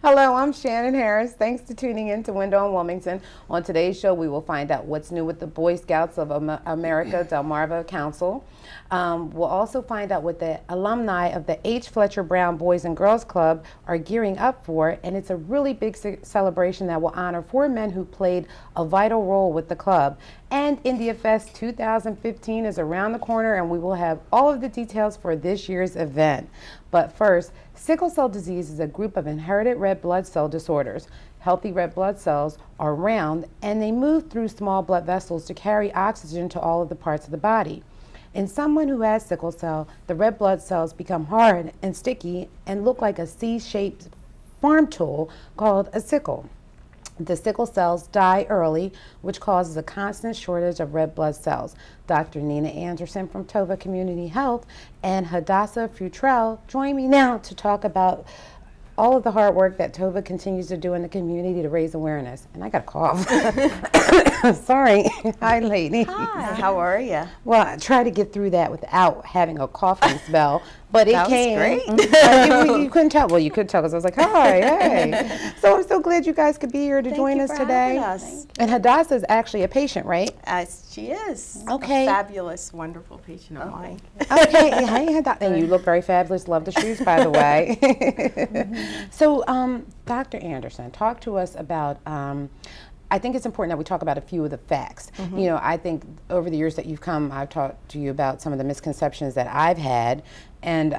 Hello, I'm Shannon Harris. Thanks for tuning in to Window on Wilmington. On today's show, we will find out what's new with the Boy Scouts of America Delmarva Council. We'll also find out what the alumni of the H. Fletcher Brown Boys and Girls Club are gearing up for, and it's a really big celebration that will honor 4 men who played a vital role with the club. And India Fest 2015 is around the corner, and we will have all of the details for this year's event. But first, sickle cell disease is a group of inherited red blood cell disorders. Healthy red blood cells are round, and they move through small blood vessels to carry oxygen to all of the parts of the body. In someone who has sickle cell, the red blood cells become hard and sticky and look like a C-shaped farm tool called a sickle. The sickle cells die early, which causes a constant shortage of red blood cells. Dr. Nina Anderson from Tova Community Health and Hadassah Futrell join me now to talk about all of the hard work that Tova continues to do in the community to raise awareness. And I got a cough. Sorry. Hi, lady. Hi. How are you? Well, I tried to get through that without having a coughing spell, but it came. Great. You couldn't tell. Well, you could tell because I was like, hi, hey. So I'm so glad you guys could be here to join us today. Us. And Hadassah is actually a patient, right? She is. Okay. A fabulous, wonderful patient of mine. Okay. Hey, Hadassah. And you look very fabulous. Love the shoes, by the way. So, Dr. Anderson, talk to us about, I think it's important that we talk about a few of the facts. You know, I think over the years that you've come, I've talked to you about some of the misconceptions that I've had, and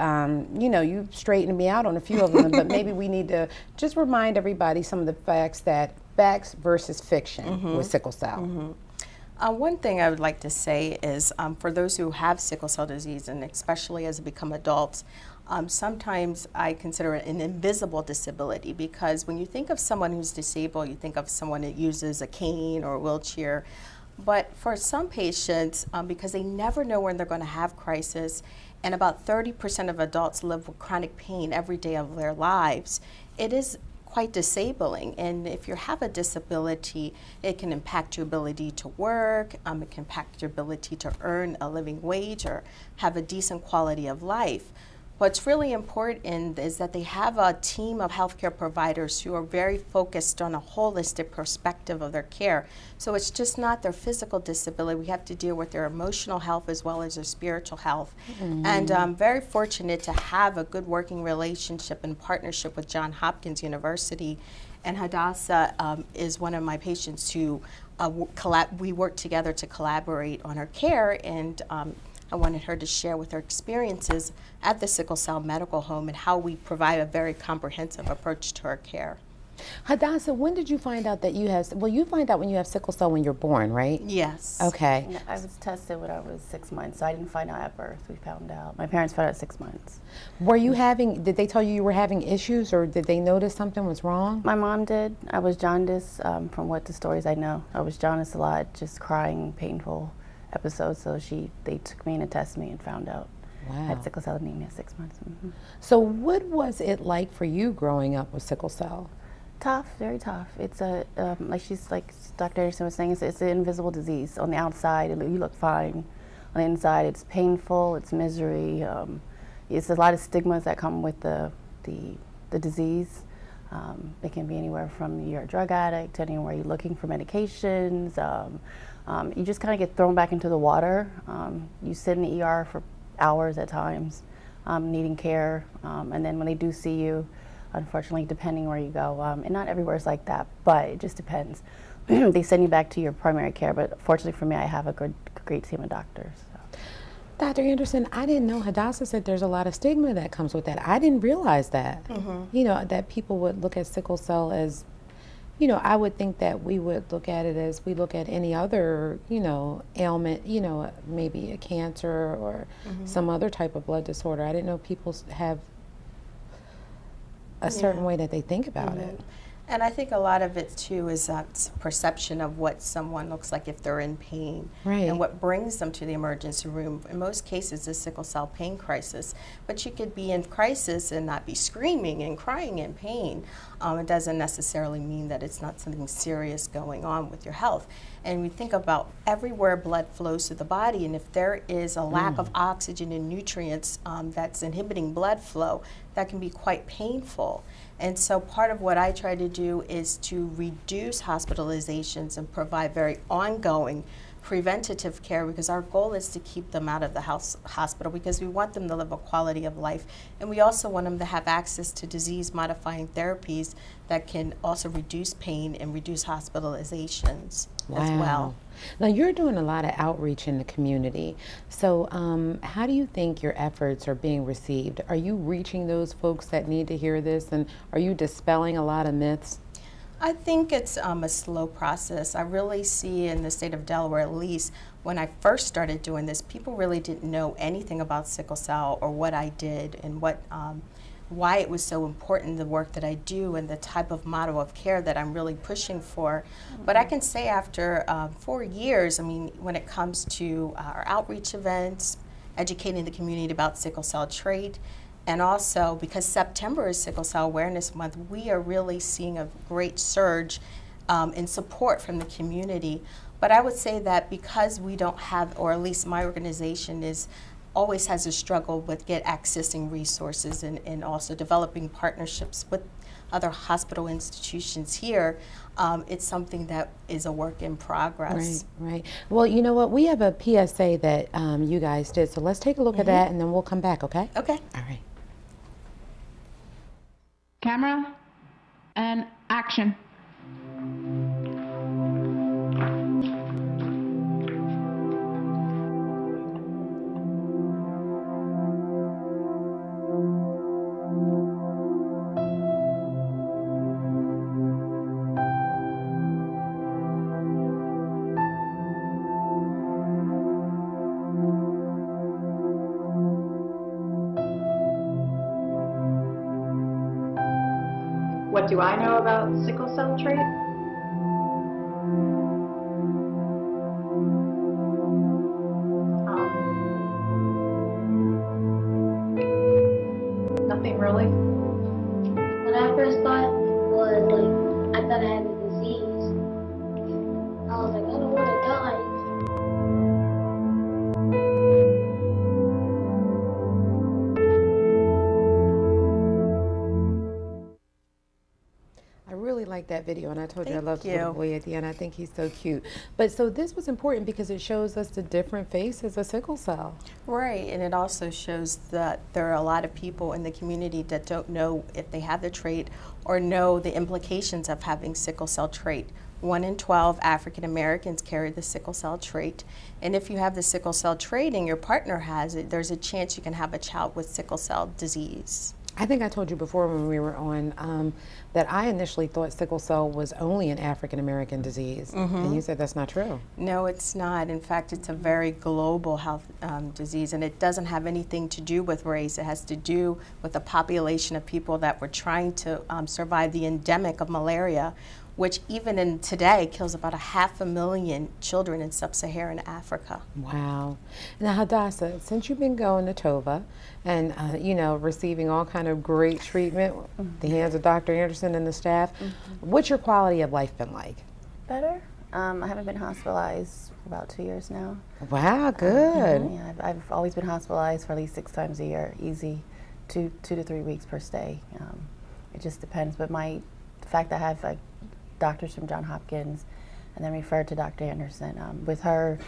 you know, you've straightened me out on a few of them, but maybe we need to just remind everybody some of the facts versus fiction with sickle cell. One thing I would like to say is for those who have sickle cell disease, and especially as they become adults, sometimes I consider it an invisible disability, because when you think of someone who's disabled, you think of someone that uses a cane or a wheelchair. But for some patients, because they never know when they're going to have crisis, and about 30% of adults live with chronic pain every day of their lives, it is quite disabling. And if you have a disability, it can impact your ability to work, it can impact your ability to earn a living wage or have a decent quality of life. What's really important is that they have a team of healthcare providers who are very focused on a holistic perspective of their care. So it's just not their physical disability. We have to deal with their emotional health as well as their spiritual health. And I'm very fortunate to have a good working relationship and partnership with Johns Hopkins University. And Hadassah is one of my patients who we work together to collaborate on her care, and I wanted her to share with her experiences at the Sickle Cell Medical Home and how we provide a very comprehensive approach to her care. Hadassah, when did you find out that you have, well, you find out when you have sickle cell when you're born, right? Yes. Okay. I was tested when I was 6 months, so I didn't find out at birth. We found out. My parents found out at 6 months. Were you having, did they tell you were having issues, or did they notice something was wrong? My mom did. I was jaundiced, from what the stories I know. I was jaundiced a lot, just crying, painful episodes, so they took me in to test me and found out I had sickle cell anemia at 6 months. So what was it like for you growing up with sickle cell? Tough, very tough. It's like Dr. Anderson was saying, it's an invisible disease. On the outside, you look fine. On the inside, it's painful, it's misery. It's a lot of stigmas that come with the disease. It can be anywhere from you're a drug addict to anywhere you're looking for medications. You just kind of get thrown back into the water. You sit in the ER for hours at times, needing care. And then when they do see you, unfortunately, depending where you go, and not everywhere is like that, but it just depends. They send you back to your primary care, but fortunately for me, I have a great team of doctors. So. Dr. Anderson, I didn't know, Hadassah said there's a lot of stigma that comes with that. I didn't realize that. You know, that people would look at sickle cell as, you know, I would think that we would look at it as we look at any other, you know, ailment, you know, maybe a cancer or some other type of blood disorder. I didn't know people have a certain way that they think about it. And I think a lot of it too is that perception of what someone looks like if they're in pain, and what brings them to the emergency room. In most cases, a sickle cell pain crisis, but you could be in crisis and not be screaming and crying in pain. It doesn't necessarily mean that it's not something serious going on with your health. And we think about everywhere blood flows to the body, and if there is a lack of oxygen and nutrients that's inhibiting blood flow, that can be quite painful. And so part of what I try to do is to reduce hospitalizations and provide very ongoing preventative care, because our goal is to keep them out of the hospital, because we want them to live a quality of life, and we also want them to have access to disease-modifying therapies that can also reduce pain and reduce hospitalizations as well. Now you're doing a lot of outreach in the community, so how do you think your efforts are being received? Are you reaching those folks that need to hear this, and are you dispelling a lot of myths? I think it's a slow process. I really see in the state of Delaware, at least, when I first started doing this, people really didn't know anything about sickle cell or what I did and why it was so important, the work that I do and the type of model of care that I'm really pushing for. But I can say after 4 years, I mean, when it comes to our outreach events, educating the community about sickle cell trait, and also, because September is Sickle Cell Awareness Month, we are really seeing a great surge in support from the community. But I would say that because we don't have, or at least my organization always has a struggle with accessing resources and also developing partnerships with other hospital institutions here, it's something that is a work in progress. Right. Well, you know what? We have a PSA that you guys did, so let's take a look at that and then we'll come back, okay? Okay. All right. Camera and action. What do I know about sickle cell trait? Nothing really. When I first thought was I thought I had a disease. I was like, I don't want to die. Like that video, and I told you I Thank love the little boy at the end. I think he's so cute. But so this was important because it shows us the different faces of sickle cell. Right, and it also shows that there are a lot of people in the community that don't know if they have the trait or know the implications of having sickle cell trait. 1 in 12 African Americans carry the sickle cell trait, and if you have the sickle cell trait and your partner has it, there's a chance you can have a child with sickle cell disease. I think I told you before when we were on that I initially thought sickle cell was only an African American disease, and you said that's not true. No, it's not. In fact, it's a very global health disease, and it doesn't have anything to do with race. It has to do with the population of people that were trying to survive the endemic of malaria, which even in today kills about 500,000 children in sub-Saharan Africa. Wow. Now, Hadassah, since you've been going to Tova and you know, receiving all kind of great treatment, the hands of Dr. Anderson and the staff, what's your quality of life been like? Better. I haven't been hospitalized for about 2 years now. Wow, good. Yeah, I've always been hospitalized for at least 6 times a year, easy, 2 to 3 weeks per stay. It just depends, but the fact that I have doctors from Johns Hopkins and then referred to Dr. Anderson. With her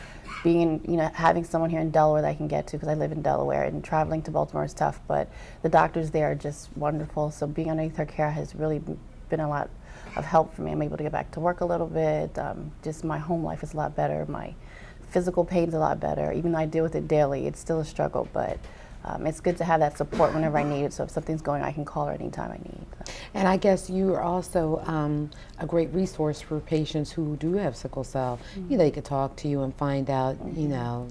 being, having someone here in Delaware that I can get to, because I live in Delaware, and traveling to Baltimore is tough, but the doctors there are just wonderful. So being underneath her care has really been a lot of help for me. I'm able to get back to work a little bit. Just my home life is a lot better. My physical pain's a lot better. Even though I deal with it daily, it's still a struggle, but it's good to have that support whenever I need it. So if something's going, I can call her anytime I need. And I guess you are also a great resource for patients who do have sickle cell. They could talk to you and find out,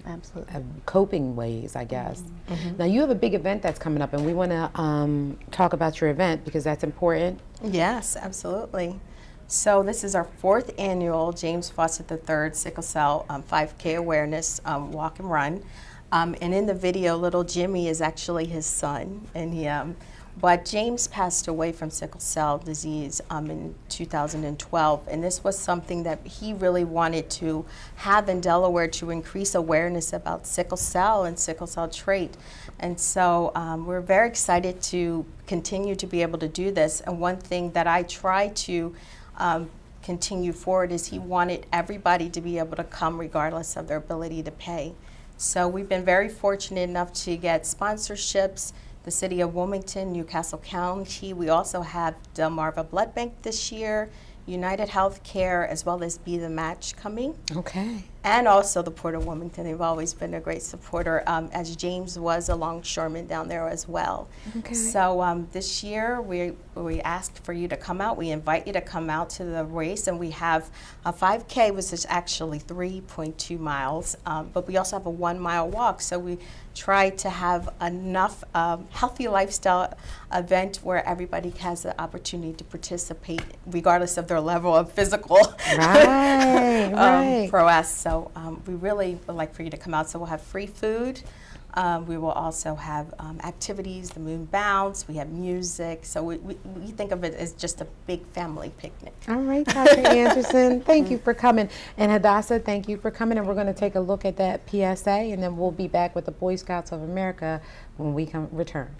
Absolutely. Coping ways, I guess. Now you have a big event that's coming up, and we want to talk about your event because that's important. Yes, absolutely. So this is our 4th annual James Fawcett III Sickle Cell 5K Awareness Walk and Run. And in the video, little Jimmy is actually his son, and But James passed away from sickle cell disease in 2012, and this was something that he really wanted to have in Delaware to increase awareness about sickle cell and sickle cell trait. And so we're very excited to continue to be able to do this. And one thing that I try to continue forward is he wanted everybody to be able to come regardless of their ability to pay. So we've been very fortunate enough to get sponsorships, the city of Wilmington, Newcastle County. We also have Delmarva Blood Bank this year, United Healthcare, as well as Be the Match coming. Okay. And also the Port of Wilmington. They've always been a great supporter, as James was a longshoreman down there as well. Okay. So this year we asked for you to come out. We invite you to come out to the race, and we have a 5K, which is actually 3.2 miles, but we also have a 1 mile walk. So we try to have enough healthy lifestyle event where everybody has the opportunity to participate regardless of their level of physical Right. prowess. So we really would like for you to come out. So we'll have free food. We will also have activities, the moon bounce, we have music. So we think of it as just a big family picnic. All right, Dr. Anderson, thank you for coming. And Hadassah, thank you for coming. And we're going to take a look at that PSA, and then we'll be back with the Boy Scouts of America when we return.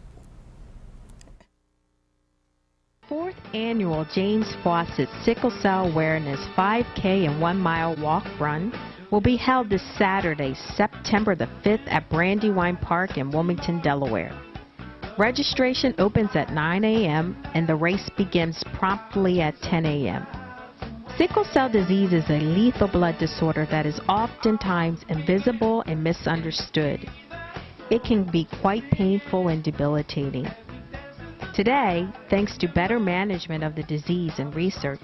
Fourth annual James Fawcett Sickle Cell Awareness 5K and 1 mile walk run will be held this Saturday, September the 5th at Brandywine Park in Wilmington, Delaware. Registration opens at 9 a.m. and the race begins promptly at 10 a.m. Sickle cell disease is a lethal blood disorder that is oftentimes invisible and misunderstood. It can be quite painful and debilitating. Today, thanks to better management of the disease and research,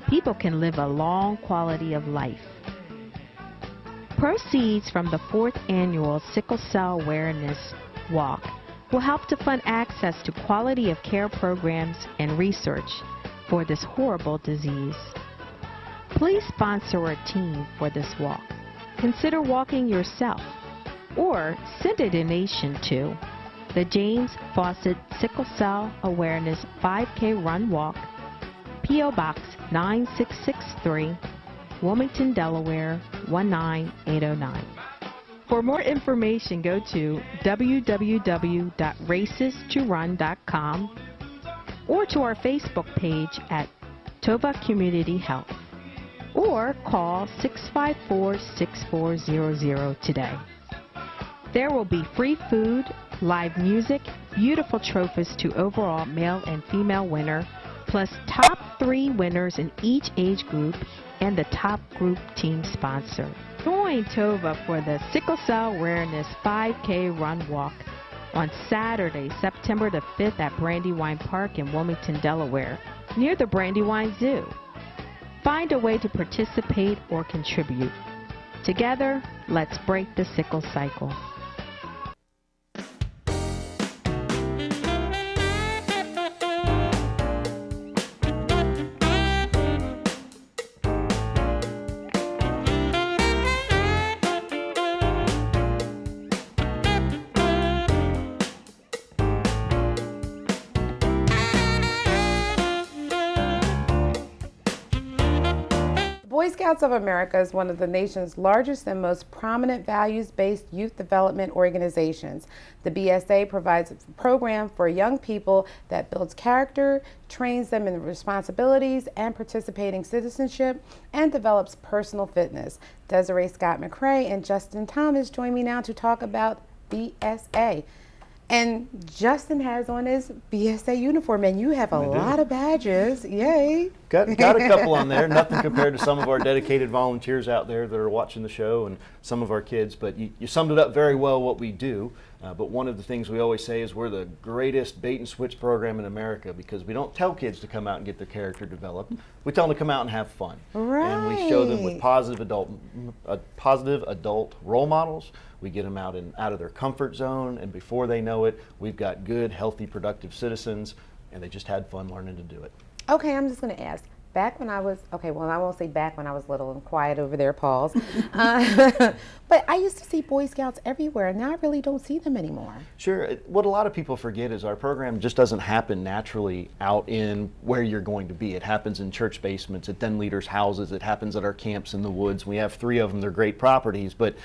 people can live a long quality of life. Proceeds from the 4th annual Sickle Cell Awareness Walk will help to fund access to quality of care programs and research for this horrible disease. Please sponsor a team for this walk. Consider walking yourself or send a donation to the James Fawcett Sickle Cell Awareness 5K Run Walk, P.O. Box 9663, Wilmington, Delaware 19809. For more information, go to www.racestoRun.com or to our Facebook page at Tova Community Health, or call 654-6400 today. There will be free food, live music, beautiful trophies to overall male and female winner, plus top 3 winners in each age group and the top group team sponsor. Join Tova for the Sickle Cell Awareness 5K Run Walk on Saturday, September the 5th at Brandywine Park in Wilmington, Delaware, near the Brandywine Zoo. Find a way to participate or contribute. Together, let's break the sickle cycle. Boy Scouts of America is one of the nation's largest and most prominent values-based youth development organizations. The BSA provides a program for young people that builds character, trains them in responsibilities and participating citizenship, and develops personal fitness. Desiree Scott McCrae and Justin Thomas join me now to talk about BSA. And Justin has on his BSA uniform, and you have a lot of badges. Yay. Got a couple on there. Nothing compared to some of our dedicated volunteers out there that are watching the show and some of our kids. But you summed it up very well, what we do. But one of the things we always say is we're the greatest bait and switch program in America, because we don't tell kids to come out and get their character developed. We tell them to come out and have fun. Right. And we show them with positive adult role models. We get them out of their comfort zone, and before they know it, we've got good, healthy, productive citizens, and they just had fun learning to do it. Okay, I'm just going to ask, back when I was, okay, well, I won't say back when I was little and quiet over there, Pauls. But I used to see Boy Scouts everywhere, and now I really don't see them anymore. Sure. What a lot of people forget is our program just doesn't happen naturally out in where you're going to be. It happens in church basements, at den leaders' houses. It happens at our camps in the woods. We have 3 of them. They're great properties, but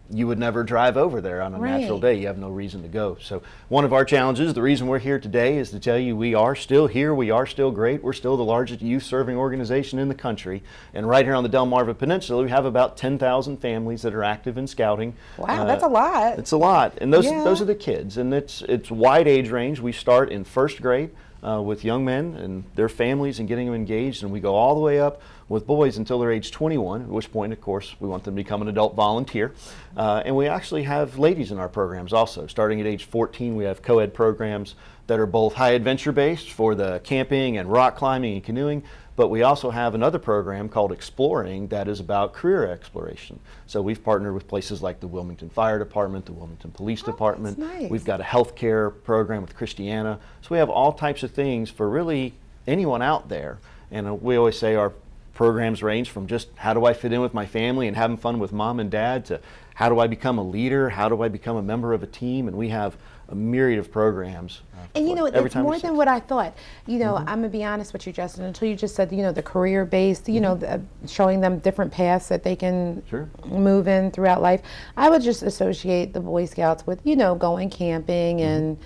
you would never drive over there on a natural day. You have no reason to go. So one of our challenges, the reason we're here today, is to tell you we are still here. We are still great. We're still the largest youth-serving organization in the country. And right here on the Delmarva Peninsula, we have about 10,000 families that are active in scouting. Wow, that's a lot. It's a lot. And those are the kids. And it's wide age range. We start in first grade with young men and their families and getting them engaged. And we go all the way up with boys until they're age 21, at which point, of course, we want them to become an adult volunteer. And we actually have ladies in our programs also. Starting at age 14, we have co-ed programs that are both high adventure based for the camping and rock climbing and canoeing, but we also have another program called Exploring that is about career exploration. So we've partnered with places like the Wilmington Fire Department, the Wilmington Police Department. That's nice. We've got a healthcare program with Christiana. So we have all types of things for really anyone out there. And we always say our programs range from just how do I fit in with my family and having fun with mom and dad to how do I become a leader, how do I become a member of a team, and we have a myriad of programs. And you know, it's more than what I thought. You know, I'm gonna be honest with you, Justin, until you just said, you know, the career-based, you know, showing them different paths that they can move in throughout life. I would just associate the Boy Scouts with, you know, going camping and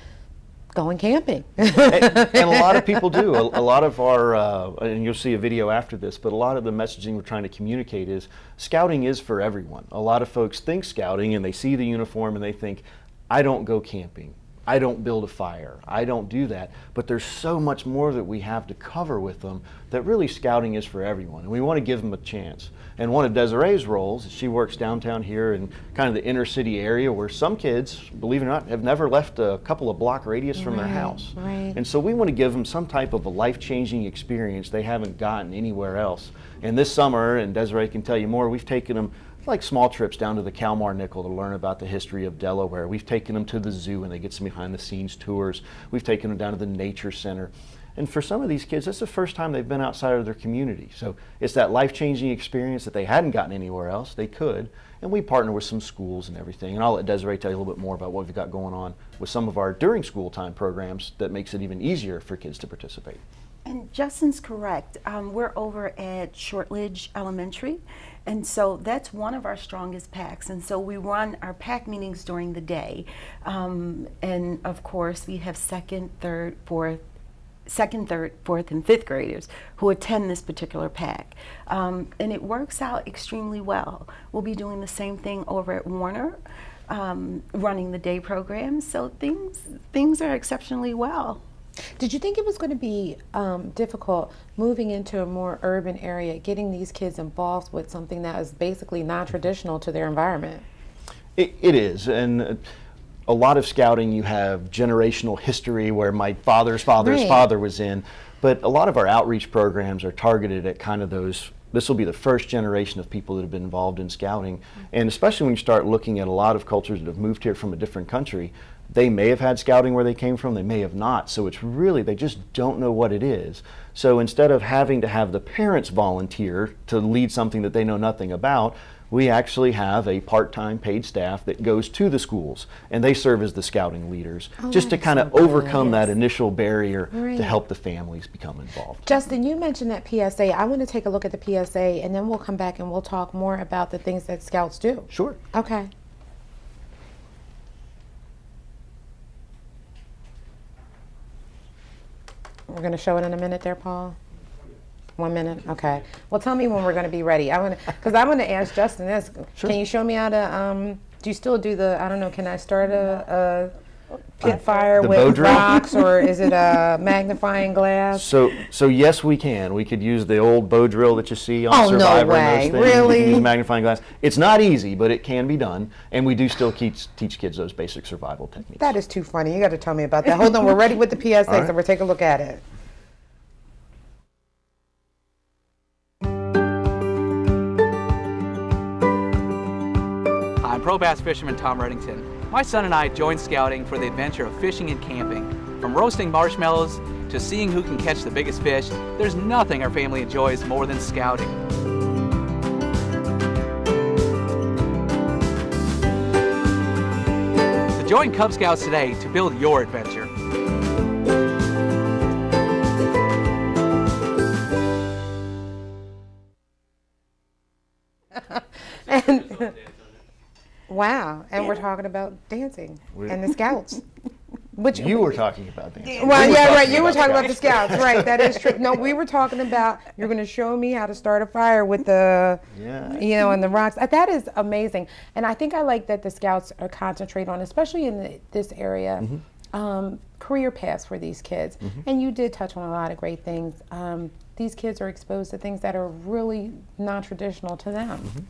going camping. And a lot of people do. A lot of our, and you'll see a video after this, but a lot of the messaging we're trying to communicate is scouting is for everyone. A lot of folks think scouting and they see the uniform and they think, I don't go camping. I don't build a fire. I don't do that. But there's so much more that we have to cover with them that really scouting is for everyone. And we want to give them a chance. And one of Desiree's roles, she works downtown here in kind of the inner city area where some kids, believe it or not, have never left a couple of block radius from their house. And so we want to give them some type of a life-changing experience they haven't gotten anywhere else. And this summer, and Desiree can tell you more, we've taken them like small trips down to the Kalmar Nickel to learn about the history of Delaware. We've taken them to the zoo and they get some behind the scenes tours. We've taken them down to the nature center. And for some of these kids, that's the first time they've been outside of their community. So it's that life-changing experience that they hadn't gotten anywhere else. They could. And we partner with some schools and everything. And I'll let Desiree tell you a little bit more about what we've got going on with some of our during school time programs that makes it even easier for kids to participate. And Justin's correct. We're over at Shortridge Elementary, and so that's one of our strongest packs. And so we run our pack meetings during the day. And of course, we have second, third, fourth, and fifth graders who attend this particular pack. And it works out extremely well. We'll be doing the same thing over at Warner, running the day program. So things are exceptionally well. Did you think it was going to be difficult moving into a more urban area, getting these kids involved with something that is basically non-traditional to their environment? It is, and a lot of scouting you have generational history where my father's father's father was in, but a lot of our outreach programs are targeted at kind of those. This will be the first generation of people that have been involved in scouting, and especially when you start looking at a lot of cultures that have moved here from a different country, they may have had scouting where they came from, they may have not, so it's really, they just don't know what it is. So instead of having to have the parents volunteer to lead something that they know nothing about, we actually have a part-time paid staff that goes to the schools, and they serve as the scouting leaders, just to kind of overcome that initial barrier to help the families become involved. Justin, you mentioned that PSA. I want to take a look at the PSA, and then we'll come back and we'll talk more about the things that scouts do. Sure. Okay. We're going to show it in a minute there, Paul? 1 minute? Okay. Well, tell me when we're going to be ready. Because I want to ask Justin this. Sure. Can you show me how to, do you still do the, I don't know, can I start a pit fire with rocks, or is it a magnifying glass? So yes, we can. We could use the old bow drill that you see on Survivor and those things. Really? We can use magnifying glass. It's not easy, but it can be done, and we do still teach kids those basic survival techniques. That is too funny. You got to tell me about that. Hold on, we're ready with the PSA, so we'll take a look at it. I'm pro bass fisherman Tom Reddington. My son and I joined scouting for the adventure of fishing and camping, from roasting marshmallows to seeing who can catch the biggest fish, there's nothing our family enjoys more than scouting. So join Cub Scouts today to build your adventure. And wow, and we're talking about dancing and the Scouts. Which You were talking about dancing. Well, We were yeah, right. talking You were about talking about the Scouts, right? That is true. No, we were talking about you're going to show me how to start a fire with the, and the rocks. That is amazing, and I think I like that the Scouts are concentrate on, especially in this area, career paths for these kids. And you did touch on a lot of great things. These kids are exposed to things that are really non-traditional to them.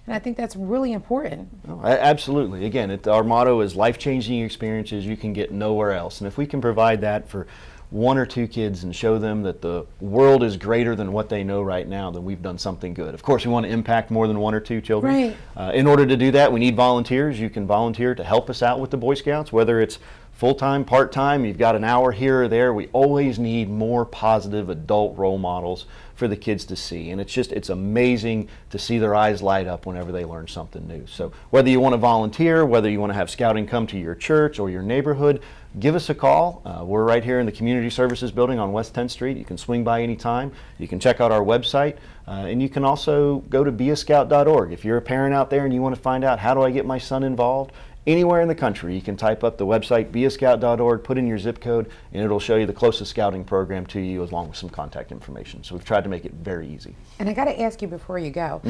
And I think that's really important. Oh, absolutely. Again, our motto is life-changing experiences you can get nowhere else. And if we can provide that for 1 or 2 kids and show them that the world is greater than what they know right now, then we've done something good. Of course, we want to impact more than 1 or 2 children. Right. In order to do that, we need volunteers. You can volunteer to help us out with the Boy Scouts, whether it's full-time, part-time, you've got an hour here or there. We always need more positive adult role models for the kids to see. And it's amazing to see their eyes light up whenever they learn something new. So whether you want to volunteer, whether you want to have scouting come to your church or your neighborhood, give us a call. We're right here in the Community Services Building on West 10th Street. You can swing by anytime. You can check out our website. And you can also go to beascout.org. If you're a parent out there and you want to find out how do I get my son involved, anywhere in the country, you can type up the website, beascout.org, put in your zip code, and it'll show you the closest scouting program to you along with some contact information. So we've tried to make it very easy. And I got to ask you before you go,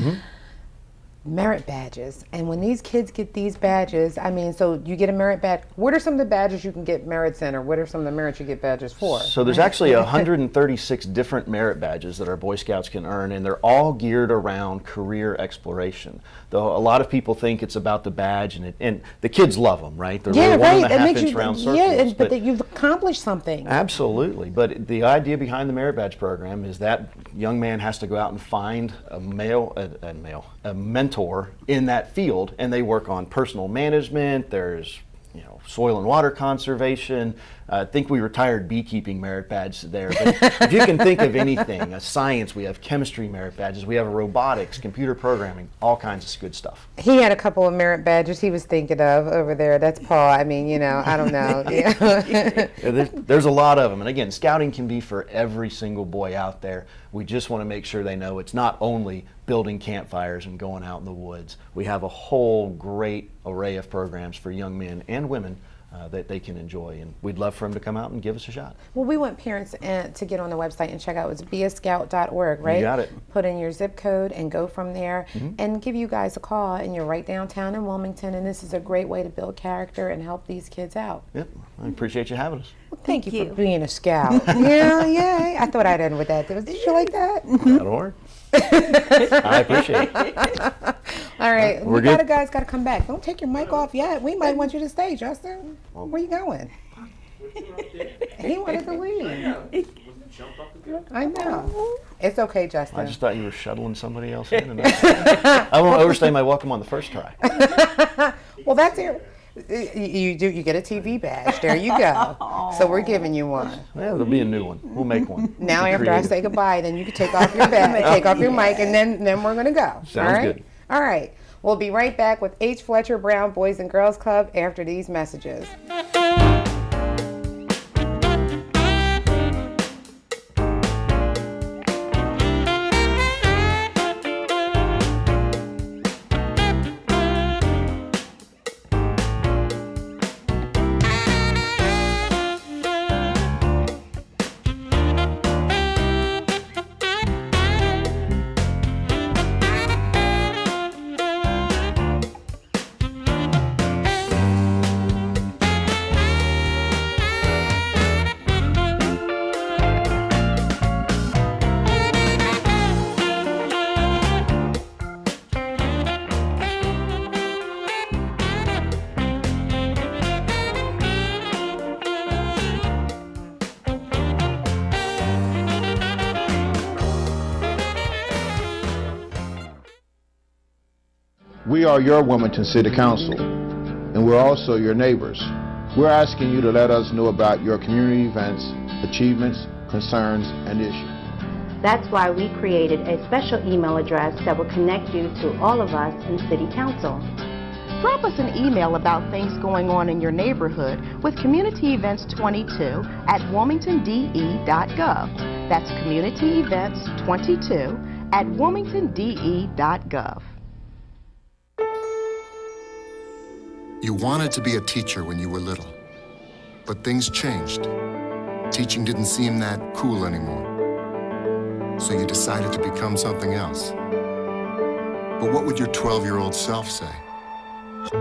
merit badges. And when these kids get these badges, I mean, so you get a merit badge. What are some of the badges you can get merits in, or what are some of the merits you get badges for? So there's actually 136 different merit badges that our Boy Scouts can earn, and they're all geared around career exploration. Though a lot of people think it's about the badge, and the kids love them, right? They're Yeah, little right. 1.5 inch round circles. Yeah, but that you've accomplished something. Absolutely. But the idea behind the merit badge program is that young man has to go out and find a mentor in that field, and they work on personal management. There's soil and water conservation. I think we retired beekeeping merit badge there. But if you can think of anything, science, we have chemistry merit badges, we have robotics, computer programming, all kinds of good stuff. He had a couple of merit badges he was thinking of over there. That's Paul. I mean, I don't know. There's a lot of them. And again, scouting can be for every single boy out there. We just want to make sure they know it's not only building campfires and going out in the woods. We have a whole great array of programs for young men and women that they can enjoy, and we'd love for them to come out and give us a shot. Well, we want parents to get on the website and check out. It's beascout.org, right? You got it. Put in your zip code and go from there, and give you guys a call, and you're right downtown in Wilmington, and this is a great way to build character and help these kids out. Yep, I appreciate you having us. Well, thank you for being a scout. Yeah. I thought I'd end with that. Did you like that? That'll work. I appreciate it. All right, We're good. Guys got to come back. Don't take your mic off yet. We might want you to stay, Justin. Where you going? He wanted to leave. I know. It's okay, Justin. I just thought you were shuttling somebody else in. And I won't overstay my welcome on the first try. Well, that's it. You get a TV badge. There you go. So we're giving you one. Yeah, there'll be a new one. We'll make one. Now after I say goodbye, then you can take off your badge, take off your mic, and then we're gonna go. Sounds all right? good. All right. We'll be right back with H. Fletcher Brown Boys and Girls Club after these messages. We are your Wilmington City Council, and we're also your neighbors. We're asking you to let us know about your community events achievements, concerns, and issues. That's why we created a special email address that will connect you to all of us in City Council. Drop us an email about things going on in your neighborhood with Community Events 22 at wilmingtonde.gov. That's Community Events 22 at wilmingtonde.gov. You wanted to be a teacher when you were little, but things changed. Teaching didn't seem that cool anymore. So you decided to become something else. But what would your 12-year-old self say?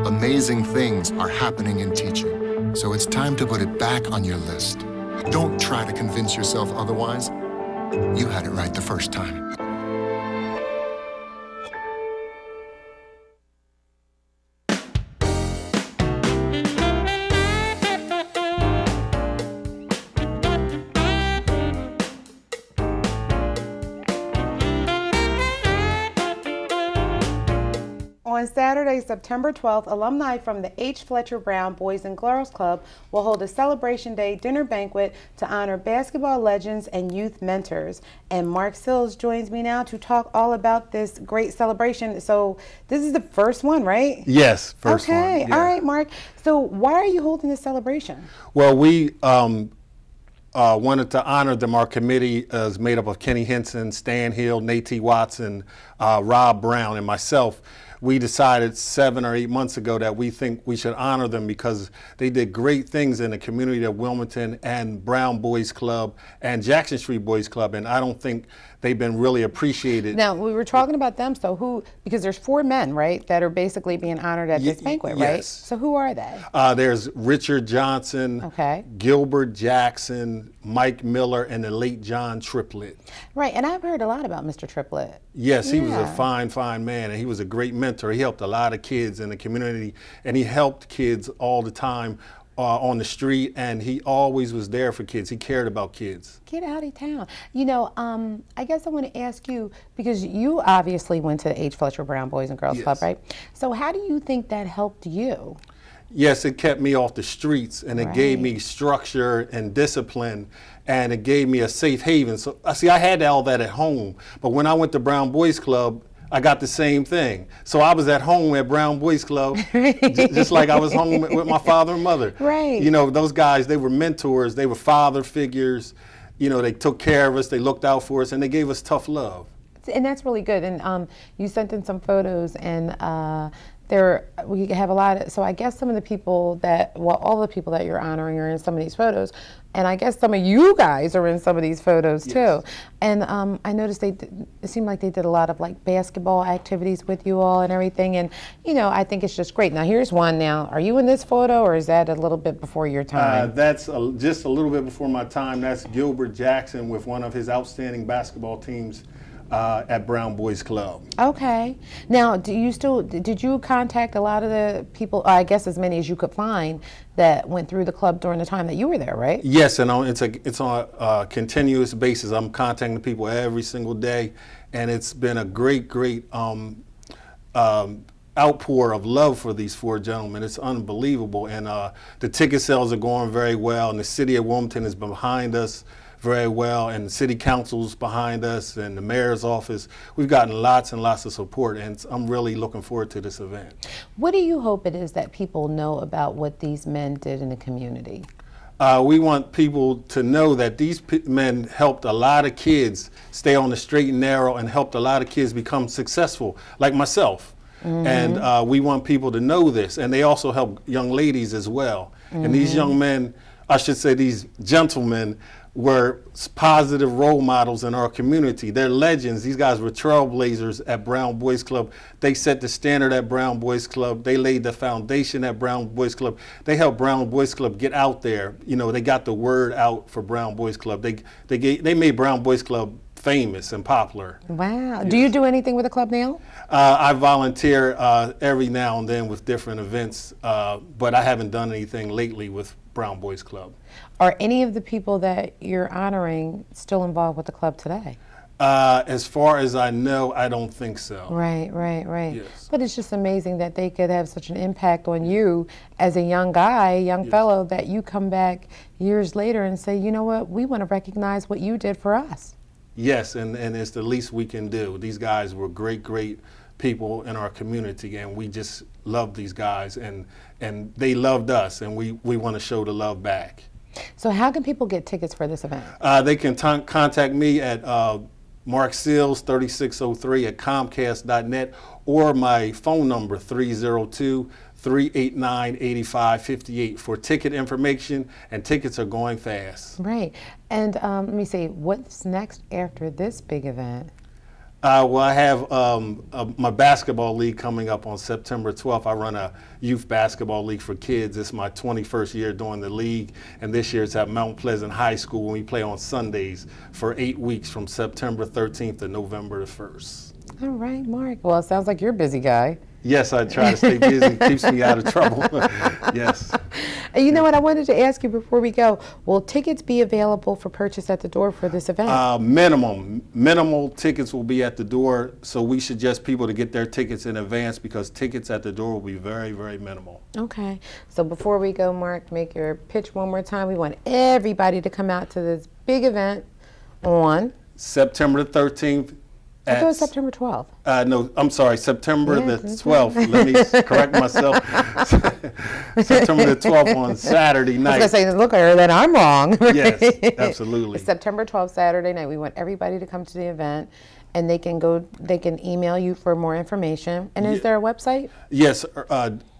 Amazing things are happening in teaching, so it's time to put it back on your list. Don't try to convince yourself otherwise. You had it right the first time. On Saturday, September 12th, alumni from the H. Fletcher Brown Boys and Girls Club will hold a Celebration Day dinner banquet to honor basketball legends and youth mentors. And Mark Sills joins me now to talk all about this great celebration. So this is the first one, right? Yes, first one. Okay, yeah. All right, Mark. So why are you holding this celebration? Well, we wanted to honor them. Our committee is made up of Kenny Henson, Stan Hill, Nate T. Watson, Rob Brown, and myself. We decided 7 or 8 months ago that we think we should honor them because they did great things in the community of Wilmington and Brown Boys Club and Jackson Street Boys Club, and I don't think they've been really appreciated. Now, we were talking about them, so who, because there's 4 men, right, that are basically being honored at this banquet, right? Yes. So who are they? There's Richard Johnson, okay, Gilbert Jackson, Mike Miller, and the late John Triplett. Right, and I've heard a lot about Mr. Triplett. Yes, he was a fine, fine man, and he was a great mentor. He helped a lot of kids in the community, and he helped kids all the time on the street, and he always was there for kids. He cared about kids. Get out of town. You know, I guess I want to ask you, because you obviously went to the H. Fletcher Brown Boys and Girls Club, right? So how do you think that helped you? Yes, it kept me off the streets, and it gave me structure and discipline, and it gave me a safe haven. So, see, I had all that at home, but when I went to Brown Boys Club, I got the same thing. So I was at home at Brown Boys Club, just like I was home with my father and mother. Right. You know, those guys, they were mentors, they were father figures. You know, they took care of us, they looked out for us, and they gave us tough love. And that's really good. And you sent in some photos, and we have a lot of, so I guess some of the people that, well, all the people that you're honoring are in some of these photos, and I guess some of you guys are in some of these photos too. And I noticed it seemed like they did a lot of like basketball activities with you all and everything, and you know, I think it's just great. Now here's one now. Are you in this photo, or is that a little bit before your time? That's just a little bit before my time. That's Gilbert Jackson with one of his outstanding basketball teams at Brown Boys Club. Okay. Now, did you contact a lot of the people, I guess as many as you could find, that went through the club during the time that you were there, right? Yes, and it's on a continuous basis. I'm contacting people every single day, and it's been a great outpour of love for these 4 gentlemen. It's unbelievable, and the ticket sales are going very well, and the city of Wilmington is behind us very well, and the city council's behind us, and the mayor's office. We've gotten lots and lots of support, and I'm really looking forward to this event. What do you hope it is that people know about what these men did in the community? We want people to know that these men helped a lot of kids stay on the straight and narrow, and helped a lot of kids become successful, like myself. And we want people to know this, and they also help young ladies as well. And these young men, I should say these gentlemen, were positive role models in our community. They're legends. These guys were trailblazers at Brown Boys Club. They set the standard at Brown Boys Club. They laid the foundation at Brown Boys Club. They helped Brown Boys Club get out there. You know, they got the word out for Brown Boys Club. They made Brown Boys Club famous and popular. Wow. Yes. Do you do anything with the club now? I volunteer every now and then with different events, but I haven't done anything lately with Brown Boys Club. Are any of the people that you're honoring still involved with the club today? As far as I know, I don't think so. Right. Yes. But it's just amazing that they could have such an impact on you as a young guy, young fellow, that you come back years later and say, you know what, we want to recognize what you did for us. Yes, and it's the least we can do. These guys were great people in our community, and we just loved these guys, and they loved us, and we want to show the love back. So how can people get tickets for this event? They can contact me at Mark Seals 3603 at Comcast.net, or my phone number 302-389-8558 for ticket information, and tickets are going fast. Right. And let me see, what's next after this big event? Well, I have my basketball league coming up on September 12th. I run a youth basketball league for kids. It's my 21st year doing the league, and this year it's at Mount Pleasant High School, when we play on Sundays for 8 weeks from September 13th to November the 1st. All right, Mark. Well, it sounds like you're a busy guy. Yes, I try to stay busy. Keeps me out of trouble. Yes. And you know what, I wanted to ask you before we go, will tickets be available for purchase at the door for this event? Minimal tickets will be at the door, so we suggest people to get their tickets in advance, because tickets at the door will be very minimal. Okay. So before we go, Mark, make your pitch one more time. We want everybody to come out to this big event on September the 13th. I thought it was September 12th. No, I'm sorry, September the 12th. Let me correct myself. September the 12th on Saturday night. I was going to say, look, then I'm wrong. Yes, absolutely. It's September 12th, Saturday night. We want everybody to come to the event, and they can email you for more information. And is there a website? Yes,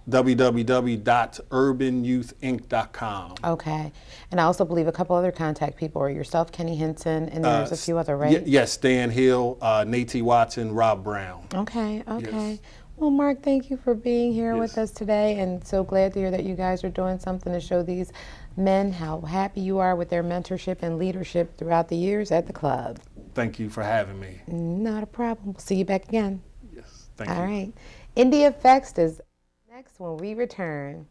www.urbanyouthinc.com. Okay. And I also believe a couple other contact people are yourself, Kenny Hinton, and there's a few other, right? Yes, Stan Hill, Nate T. Watson, Rob Brown. Okay. Yes. Well, Mark, thank you for being here with us today, and so glad to hear that you guys are doing something to show these men how happy you are with their mentorship and leadership throughout the years at the club. Thank you for having me. Not a problem. We'll see you back again. Yes, thank you. All right. India Fext is next when we return.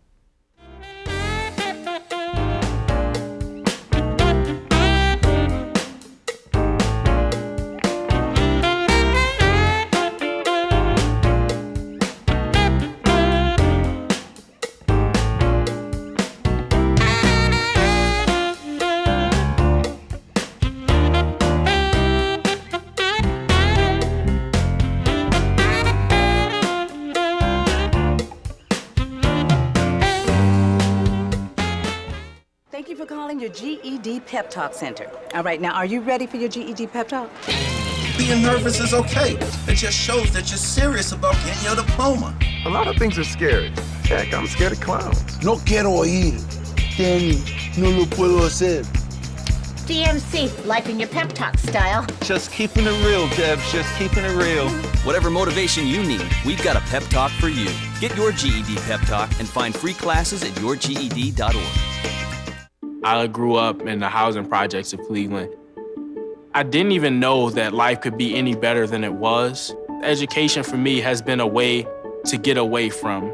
Thank you for calling your GED Pep Talk Center. All right, now, are you ready for your GED Pep Talk? Being nervous is okay. It just shows that you're serious about getting your diploma. A lot of things are scary. Heck, I'm scared of clowns. No quiero oír. Danny, no lo puedo hacer. DMC, life in your pep talk style. Just keeping it real, Debs, just keeping it real. Whatever motivation you need, we've got a pep talk for you. Get your GED pep talk and find free classes at yourged.org. I grew up in the housing projects of Cleveland. I didn't even know that life could be any better than it was. Education for me has been a way to get away from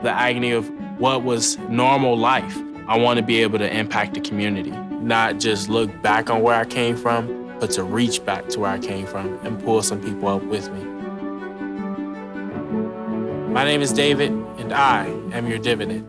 the agony of what was normal life. I want to be able to impact the community, not just look back on where I came from, but to reach back to where I came from and pull some people up with me. My name is David, and I am your dividend.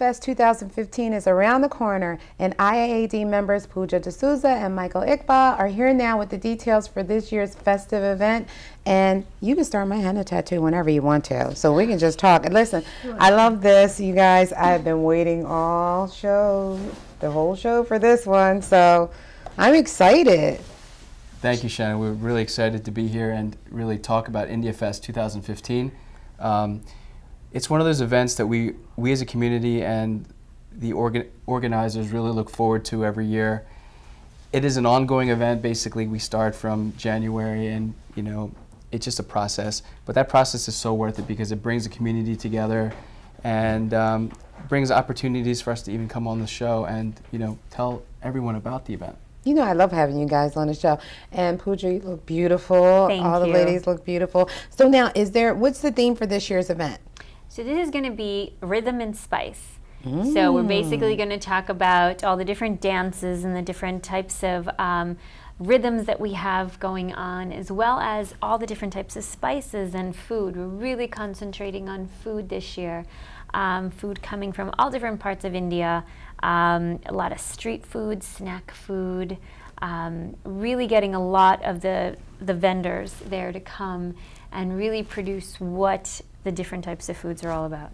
Fest 2015 is around the corner, and IAAD members Pooja D'Souza and Michael Iqbal are here now with the details for this year's festive event. And you can start my henna tattoo whenever you want to, so we can just talk. And listen, I love this, you guys. I've been waiting all show, the whole show for this one, so I'm excited. Thank you, Shannon. We're really excited to be here and really talk about India Fest 2015. It's one of those events that we as a community and the organizers really look forward to every year. It is an ongoing event. Basically, we start from January, and it's just a process. But that process is so worth it because it brings the community together and brings opportunities for us to even come on the show and tell everyone about the event. I love having you guys on the show. And Pooja, you look beautiful. Thank All the you. ladies look beautiful. So now, what's the theme for this year's event? So this is going to be Rhythm and Spice. So we're basically going to talk about all the different dances and the different types of rhythms that we have going on, as well as all the different types of spices and food. We're really concentrating on food this year. Food coming from all different parts of India. A lot of street food, snack food. Really getting a lot of the vendors there to come and really produce what the different types of foods are all about.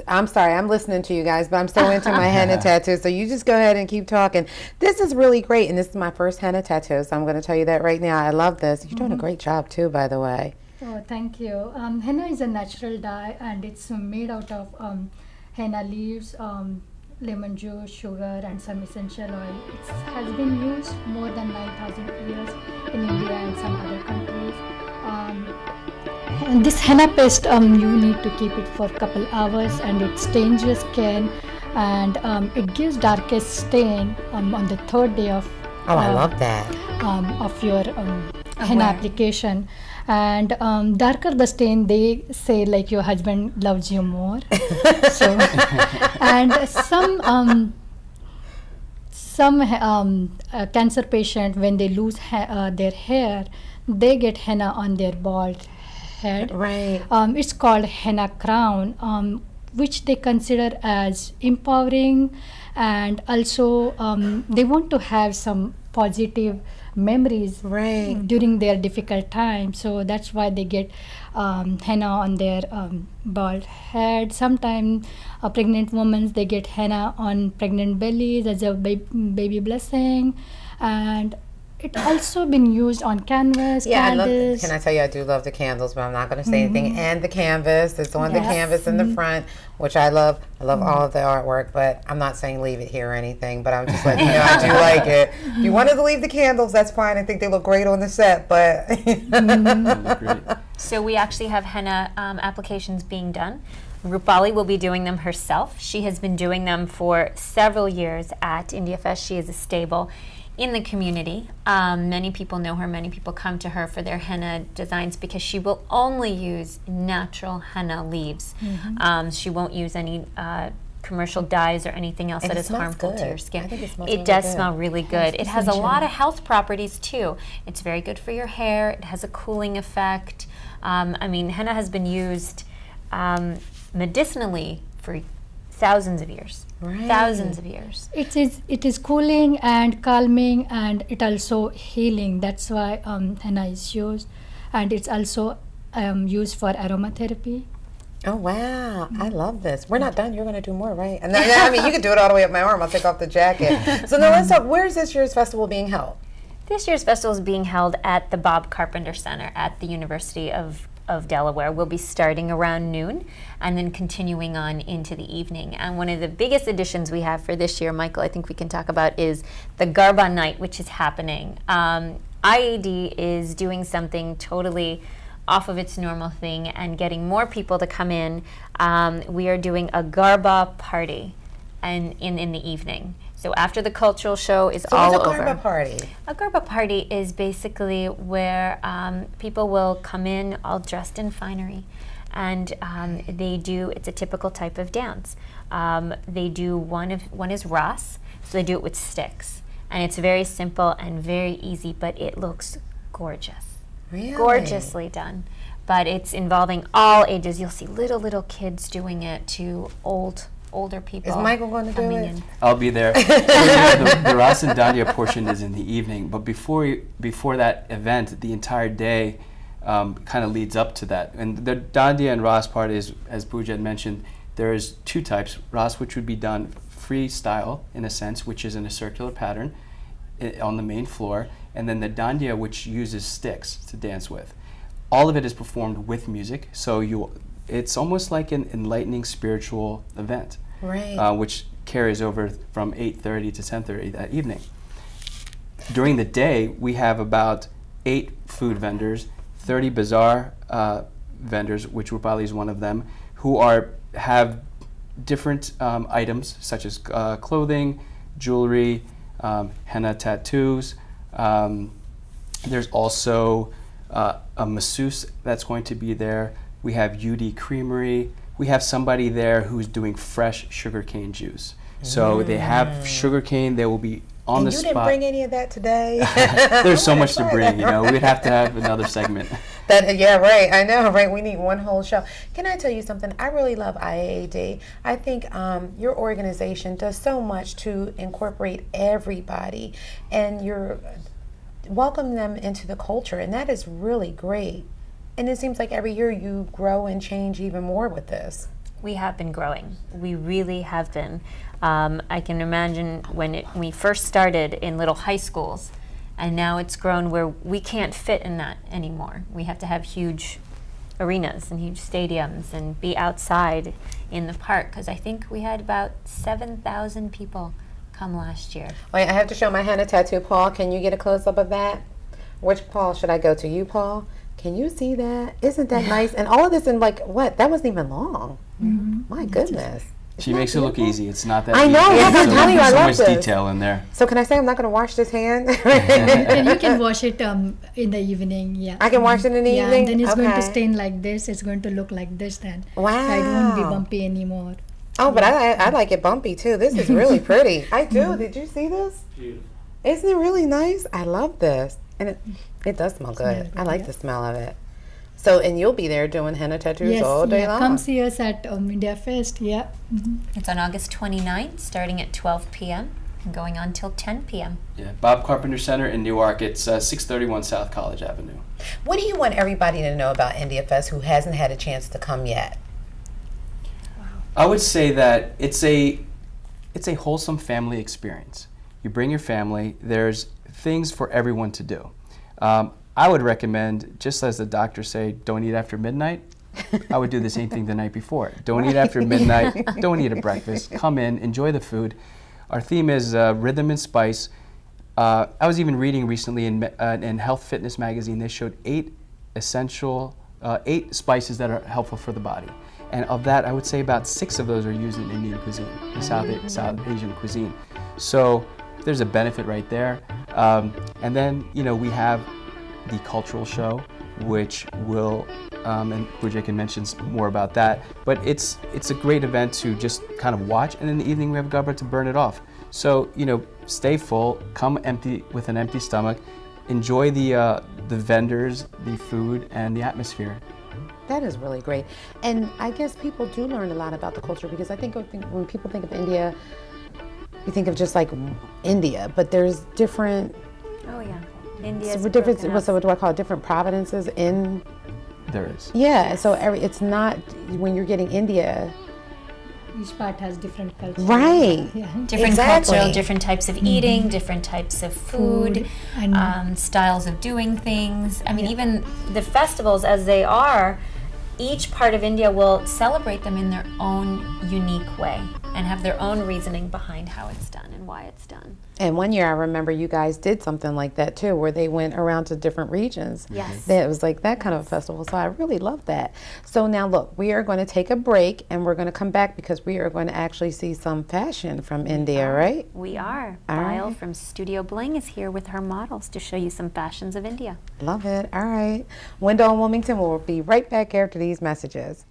I'm sorry, I'm listening to you guys, but I'm so into my henna tattoo, so you just go ahead and keep talking. This is really great, and this is my first henna tattoo, so I'm going to tell you that right now. I love this. You're doing a great job, too, by the way. Oh, thank you. Henna is a natural dye, and it's made out of henna leaves, lemon juice, sugar, and some essential oil. It has been used more than 9,000 years in India and some other countries. And this henna paste, you need to keep it for a couple hours, and it stains your skin, and it gives darkest stain on the third day of I love that. Of your henna application. And darker the stain, they say like your husband loves you more. So, and some cancer patient, when they lose their hair, they get henna on their bald head. Right. It's called henna crown, which they consider as empowering, and also they want to have some positive memories during their difficult time. So that's why they get henna on their bald head. Sometimes pregnant women, they get henna on pregnant bellies as a baby blessing. And it also been used on canvas, candles. Can I tell you, I do love the candles, but I'm not going to say anything. And the canvas, it's on the canvas in the front, which I love. I love all of the artwork, but I'm not saying leave it here or anything, but I'm just letting you know I do like it. If you wanted to leave the candles, that's fine. I think they look great on the set, but. So we actually have henna applications being done. Rupali will be doing them herself. She has been doing them for several years at India Fest. She is a stable in the community. Many people know her. Many people come to her for their henna designs because she will only use natural henna leaves. She won't use any commercial dyes or anything else that is harmful to your skin. It does smell really good. It has a lot of health properties too. It's very good for your hair. It has a cooling effect. I mean, henna has been used medicinally for thousands of years. Thousands of years. It is cooling and calming, and it also healing. That's why henna is used, and it's also used for aromatherapy. Oh wow, I love this. We're not done. You're going to do more, right? And then, I mean, you can do it all the way up my arm. I'll take off the jacket. So now let's talk. Where is this year's festival being held? This year's festival is being held at the Bob Carpenter Center at the University of Delaware. We'll be starting around noon and then continuing on into the evening. And one of the biggest additions we have for this year, Michael, I think we can talk about, is the Garba night, which is happening. IAD is doing something totally off of its normal thing and getting more people to come in. We are doing a Garba party and in the evening. So after the cultural show is all over. What's a Garba party? A Garba party is basically where people will come in all dressed in finery, and it's a typical type of dance. They do one is Ras, so they do it with sticks. And it's very simple and very easy, but it looks gorgeous. Really? Gorgeously done. But it's involving all ages. You'll see little kids doing it to old older people. Is Michael going to do coming it? in. I'll be there. So, the Ras and Dandiya portion is in the evening, but before that event, the entire day kind of leads up to that. And the Dandiya and Ras part is, as Pooja had mentioned, there's two types. Ras, which would be done freestyle in a sense, which is in a circular pattern on the main floor, and then the Dandiya, which uses sticks to dance with. All of it is performed with music, so it's almost like an enlightening spiritual event, right? Which carries over from 8:30 to 10:30 that evening. During the day, we have about 8 food vendors, 30 bazaar vendors, which Rupali is one of them, who have different items such as clothing, jewelry, henna tattoos. There's also a masseuse that's going to be there. We have UD Creamery. We have somebody there who's doing fresh sugarcane juice. So they have sugarcane. They will be on the spot. You didn't bring any of that today? There's so much to bring, you know. We'd have to have another segment. Yeah, right. I know, right? We need one whole show. Can I tell you something? I really love IAAD. I think your organization does so much to incorporate everybody, and you're welcome them into the culture, and that is really great. And it seems like every year you grow and change even more with this. We have been growing. We really have been. I can imagine when we first started in little high schools, and now it's grown where we can't fit in that anymore. We have to have huge arenas and huge stadiums and be outside in the park, because I think we had about 7,000 people come last year. Wait, I have to show my henna tattoo. Paul, can you get a close-up of that? Which Paul should I go to? You, Paul? Can you see that? Isn't that nice? And all of this in like, what? That wasn't even long. My goodness. She makes it look easy. It's not that I know, easy. yes, I'm telling you, I so love much this. detail in there. So can I say I'm not going to wash this hand? And you can wash it in the evening, yeah. I can wash it in the evening? And then it's going to Okay. stain like this. It's going to look like this then. Wow. So it won't be bumpy anymore. Oh, but I like it bumpy too. This is really pretty. I do. Did you see this? Beautiful. Isn't it really nice? I love this. And it does smell good. I like the smell of it. So, and you'll be there doing henna tattoos Yes, all day yeah. long? Come see us at India Fest, yeah. It's on August 29th, starting at 12 p.m. and going on till 10 p.m. Yeah, Bob Carpenter Center in Newark. It's 631 South College Avenue. What do you want everybody to know about India Fest who hasn't had a chance to come yet? I would say that it's a wholesome family experience. You bring your family. There's things for everyone to do. I would recommend, just as the doctors say, don't eat after midnight. I would do the same thing the night before. Don't eat after midnight. Don't eat a breakfast. Come in, enjoy the food. Our theme is rhythm and spice. I was even reading recently in Health Fitness magazine. They showed 8 spices that are helpful for the body. And of that, I would say about 6 of those are used in Indian cuisine, in South Asian cuisine. So there's a benefit right there. And then, you know, we have the cultural show, which will, and Pooja can mention more about that, but it's a great event to just kind of watch, and in the evening we have Gabra to burn it off. So, you know, stay full, come empty with an empty stomach, enjoy the vendors, the food, and the atmosphere. That is really great. And I guess people do learn a lot about the culture, because I think when people think of India, you think of just like India, but there's different... Oh, yeah. India's what do I call it? Different provinces in... There is. Yeah, so it's not, when you're getting India... Each part has different culture. Right. Yeah. Different culture, different types of eating, different types of food, and styles of doing things. I mean, even the festivals as they are, each part of India will celebrate them in their own unique way and have their own reasoning behind how it's done and why it's done. And one year I remember you guys did something like that too, where they went around to different regions. Yes. It was like that kind of a festival, so I really love that. So now look, we are going to take a break and we're going to come back because we are going to actually see some fashion from India, right? We are. All Bile right. from Studio Bling is here with her models to show you some fashions of India. Love it. All right. Wendell and Wilmington will be right back after these messages.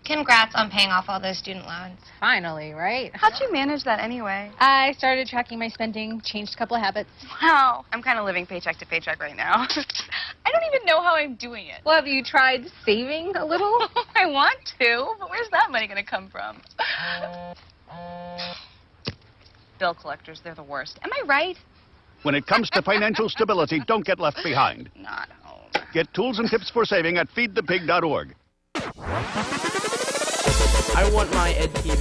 Congrats on paying off all those student loans. Finally, right? How'd you manage that anyway? I started tracking my spending, changed a couple of habits. Wow, I'm kind of living paycheck to paycheck right now. I don't even know how I'm doing it. Well, have you tried saving a little? I want to, but where's that money going to come from? Bill collectors, they're the worst. Am I right? When it comes to financial stability, don't get left behind. Not home. Get tools and tips for saving at feedthepig.org. I want my Ed TV.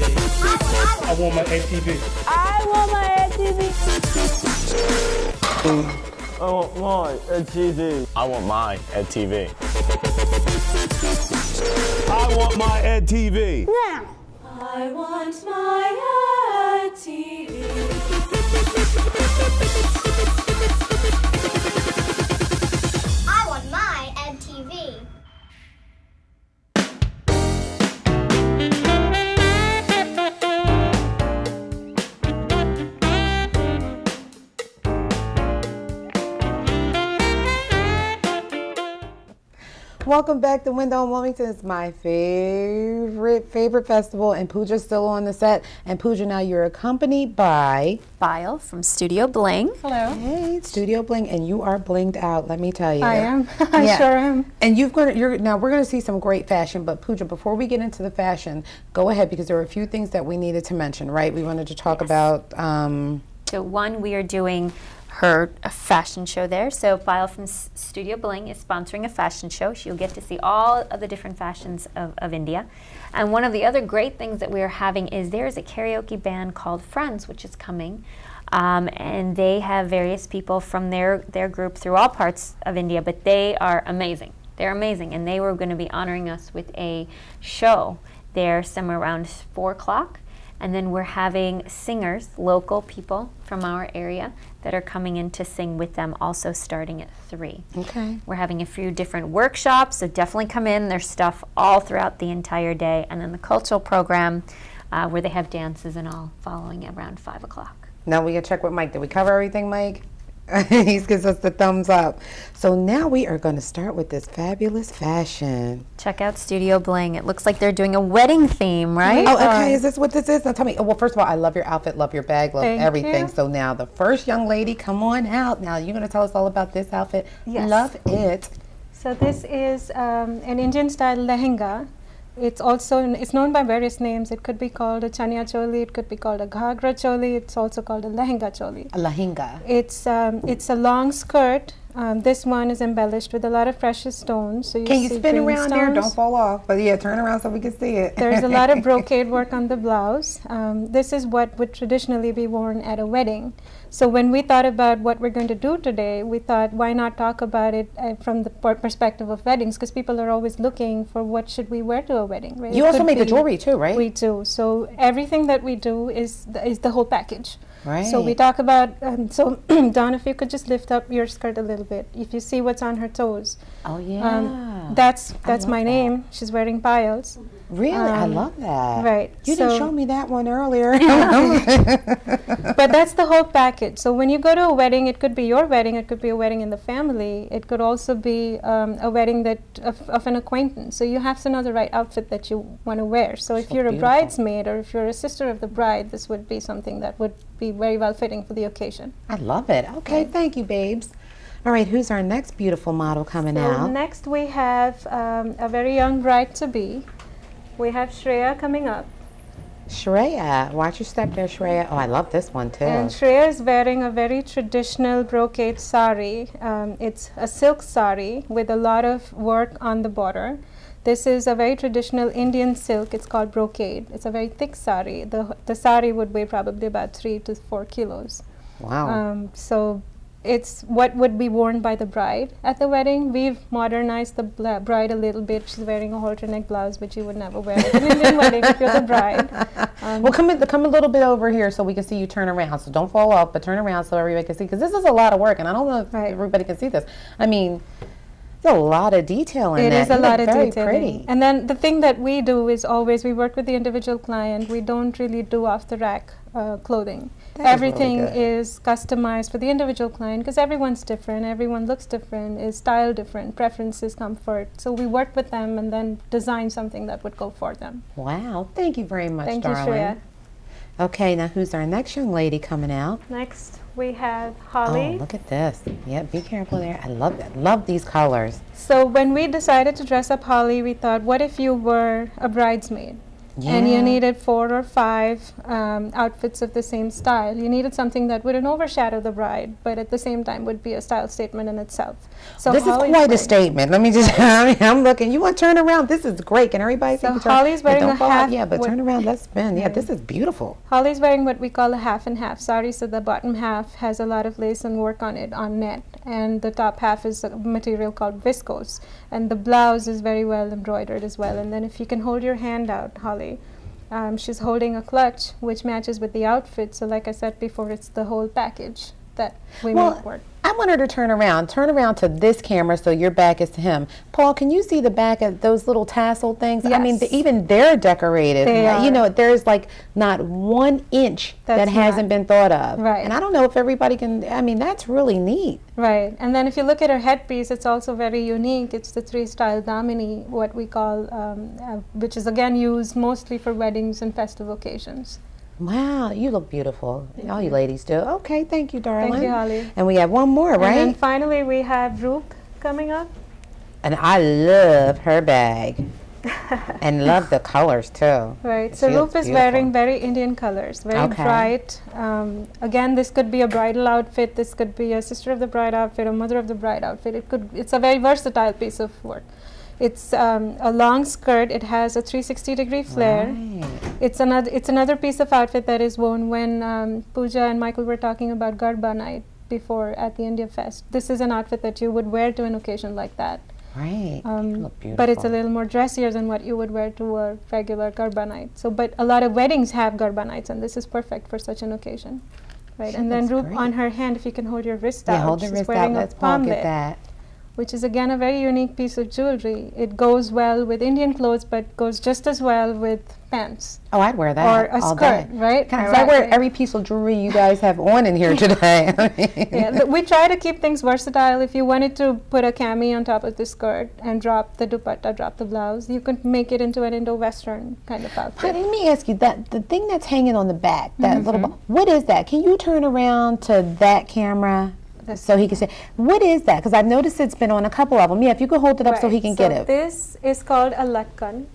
I want my Ed TV. I want my Ed TV. I want my Ed TV. I want my Ed TV. I want my Ed TV. Now. I want my Ed TV. I want my Ed TV. Welcome back to Window in Wilmington. It's my favorite festival, and Pooja's still on the set. And Pooja, now you're accompanied by Bile from Studio Bling. Hello. Hey, Studio Bling, and you are blinged out. Let me tell you. I am. I sure am. And now we're going to see some great fashion. But Pooja, before we get into the fashion, go ahead, because there were a few things that we needed to mention. Right? We wanted to talk about. So one, we are doing her fashion show there. So Bile from Studio Bling is sponsoring a fashion show. She'll get to see all of the different fashions of India. And one of the other great things that we are having is there's a karaoke band called Friends, which is coming. And they have various people from their group through all parts of India, but they are amazing. They're amazing. And they were going to be honoring us with a show there somewhere around 4 o'clock. And then we're having singers, local people from our area, that are coming in to sing with them, also starting at 3. Okay. We're having a few different workshops, so definitely come in. There's stuff all throughout the entire day. And then the cultural program, where they have dances and all, following around 5 o'clock. Now we can check with Mike. Did we cover everything, Mike? He gives us the thumbs up. So now we are going to start with this fabulous fashion. Check out Studio Bling. It looks like they're doing a wedding theme, right? Oh, okay. Is this what this is? Now tell me. Well, first of all, I love your outfit, love your bag, love Thank everything. you. So now the first young lady, come on out. Now you're going to tell us all about this outfit. Yes. Love it. So this is an Indian style lehenga. It's known by various names. It could be called a chaniya choli, it could be called a ghagra choli, it's also called a lehenga choli. A lehenga. It's a long skirt. This one is embellished with a lot of precious stones. So Can you see spin green around there? stones. Don't fall off. But yeah, turn around so we can see it. There's a lot of brocade work on the blouse. This is what would traditionally be worn at a wedding. So when we thought about what we're going to do today, we thought, why not talk about it from the perspective of weddings? Because people are always looking for what should we wear to a wedding. Right? You also make the jewelry too, right? We do. So everything that we do is the whole package. Right. So we talk about, so Dawn, if you could just lift up your skirt a little bit. If you see what's on her toes. Oh, yeah. That's my name. She's wearing piles. Really? I love that. Right. You didn't show me that one earlier. But that's the whole package. So when you go to a wedding, it could be your wedding, it could be a wedding in the family, it could also be a wedding of an acquaintance. So you have to know the right outfit that you want to wear. So if you're a bridesmaid or if you're a sister of the bride, this would be something that would be very well fitting for the occasion. I love it. Okay, thank you, babes. All right, who's our next beautiful model coming out? Next we have a very young bride-to-be. We have Shreya coming up. Shreya, watch your step there, Shreya. Oh, I love this one too. And Shreya is wearing a very traditional brocade sari. It's a silk sari with a lot of work on the border. This is a very traditional Indian silk. It's called brocade. It's a very thick sari. The sari would weigh probably about 3 to 4 kilos. Wow. So it's what would be worn by the bride at the wedding. We've modernized the bride a little bit. She's wearing a halter neck blouse, which you would never wear at an Indian wedding if you're the bride. Well, come a little bit over here so we can see you turn around. So don't fall off, but turn around so everybody can see. Because this is a lot of work, and I don't know if everybody can see this. I mean, There's a lot of detail in It that. is a You lot look of very detailing. pretty. And then the thing that we do is always we work with the individual client. We don't really do off the rack clothing. That is Everything really good. is customized for the individual client because everyone's different, everyone looks different, is style different, preferences, comfort. So we work with them and then design something that would go for them. Wow, thank you very much, Thank you, darling. Shreya. Okay, now who's our next young lady coming out? Next we have Holly. Oh, look at this. Yeah, be careful there. I love that. Love these colors. So when we decided to dress up Holly, we thought, what if you were a bridesmaid? And you Yeah. needed 4 or 5 outfits of the same style. You needed something that wouldn't overshadow the bride, but at the same time would be a style statement in itself. So This is Holly's quite a wearing- statement. Let me just, I mean, I'm looking. You want to turn around? This is great. Can everybody see? So the turn? Holly's wearing don't a fall out. half Yeah, but with- turn around. Let's spin. Yeah, this is beautiful. Holly's wearing what we call a half and half sari, so the bottom half has a lot of lace and work on it, on net, and the top half is a material called viscose, and the blouse is very well embroidered as well. And then if you can hold your hand out, Holly, she's holding a clutch which matches with the outfit, so like I said before, it's the whole package that we make work. I want her to turn around. Turn around to this camera so your back is to him. Paul, can you see the back of those little tassel things? I mean, Yes. even they're decorated. They You are. know, there's like not 1 inch that That's hasn't been thought of. Right. And I don't know if everybody can, I mean, that's really neat. Right, and then if you look at her headpiece, it's also very unique. It's the 3-style damini, what we call, which is again used mostly for weddings and festive occasions. Wow, you look beautiful. All you ladies do. Okay, thank you, darling. Thank you, Holly. And we have one more, And then right? finally we have Rook coming up. And I love her bag. And love the colors too. Right, so She looks Roop is beautiful. wearing very Indian colors, very Okay. bright. Again, this could be a bridal outfit, this could be a sister of the bride outfit, a mother of the bride outfit. It's a very versatile piece of work. It's a long skirt, it has a 360-degree flare. Right. It's another piece of outfit that is worn when Pooja and Michael were talking about Garba night before at the India Fest. This is an outfit that you would wear to an occasion like that. Right. You look beautiful. But it's a little more dressier than what you would wear to a regular Garba night. So, but a lot of weddings have Garba nights, and this is perfect for such an occasion. Right, She and then looks Roop great. on her hand, if you can hold your wrist Yeah, out. hold the she's wrist out. wearing a Let's Paul palmlet, get that. which is again a very unique piece of jewelry. It goes well with Indian clothes, but goes just as well with pants. Oh, I'd wear that Or a all skirt, day. right? Kind of, I wear Exactly. every piece of jewelry you guys have on in here today. Yeah, we try to keep things versatile. If you wanted to put a cami on top of the skirt and drop the dupatta, drop the blouse, you could make it into an Indo-Western kind of outfit. Let me ask you that the thing that's hanging on the back, that little, what is that? Can you turn around to that camera so he can see? What is that? Because I've noticed it's been on a couple of them. Yeah, if you could hold it up so he can get it. This is called a latkan.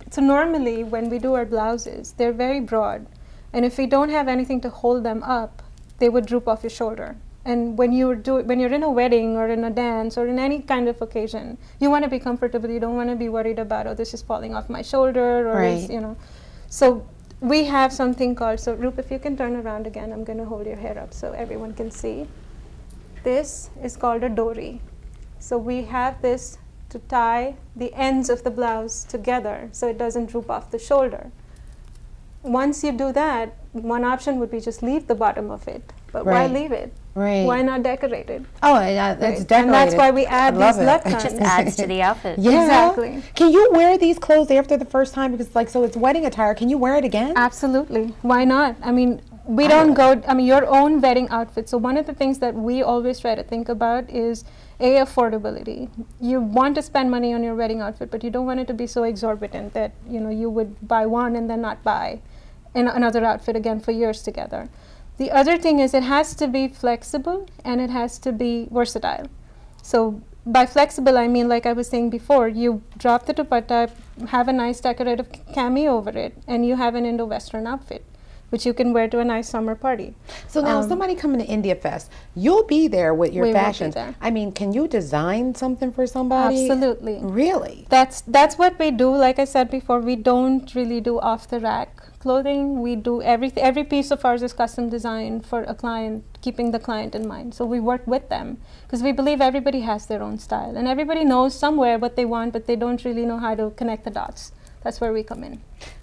So normally when we do our blouses, they're very broad, and if we don't have anything to hold them up, they would droop off your shoulder. And when you're in a wedding or in a dance or in any kind of occasion, you want to be comfortable. You don't want to be worried about, oh, this is falling off my shoulder, or is, Right. you know. So we have something called, so Roop, if you can turn around again, I'm going to hold your hair up so everyone can see. This is called a dori. So we have this to tie the ends of the blouse together so it doesn't droop off the shoulder. Once you do that, one option would be just leave the bottom of it. But why Right. leave it? Right. Why not decorate it? Oh, yeah, it's Right. decorated. And that's why we add I love these it. latkans. Just adds to the outfit. Yeah. Exactly. Can you wear these clothes after the first time? Because like, so it's wedding attire. Can you wear it again? Absolutely. Why not? I mean, we don't go, I mean, your own wedding outfit. So one of the things that we always try to think about is affordability. You want to spend money on your wedding outfit, but you don't want it to be so exorbitant that, you know, you would buy one and then not buy another outfit again for years together. The other thing is it has to be flexible and it has to be versatile. So by flexible, I mean, like I was saying before, you drop the dupatta, have a nice decorative cami over it, and you have an Indo-Western outfit, which you can wear to a nice summer party. So now, somebody coming to India Fest, you'll be there with your We will be fashions. there. I mean, can you design something for somebody? Absolutely. Really? That's what we do. Like I said before, we don't really do off-the-rack clothing. We do every piece of ours is custom designed for a client, keeping the client in mind. So we work with them because we believe everybody has their own style and everybody knows somewhere what they want, but they don't really know how to connect the dots. That's where we come in.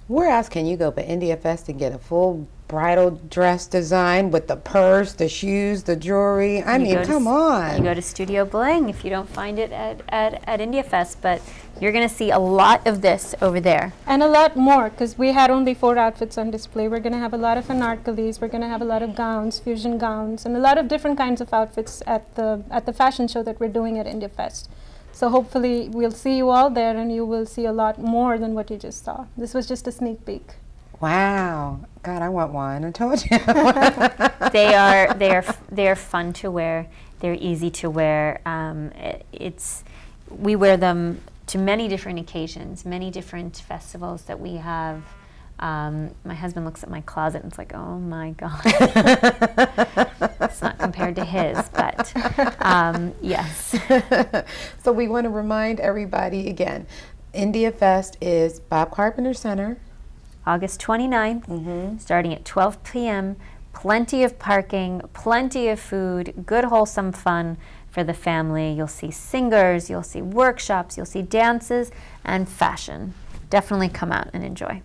Where else can you go but India Fest and get a full bridal dress design with the purse, the shoes, the jewelry? I mean, come on. You go to Studio Bling if you don't find it at India Fest, but you're going to see a lot of this over there. And a lot more, because we had only 4 outfits on display. We're going to have a lot of anarkalis, we're going to have a lot of gowns, fusion gowns, and a lot of different kinds of outfits at the fashion show that we're doing at India Fest. So hopefully we'll see you all there and you will see a lot more than what you just saw. This was just a sneak peek. Wow. God, I want one. I told you. they are fun to wear. They're easy to wear. We wear them to many different occasions, many different festivals that we have. My husband looks at my closet and it's like, oh my God. It's not compared to his, but yes. So we want to remind everybody again, India Fest is Bob Carpenter Center. August 29th, starting at 12 p.m. Plenty of parking, plenty of food, good wholesome fun for the family. You'll see singers, you'll see workshops, you'll see dances, and fashion. Definitely come out and enjoy.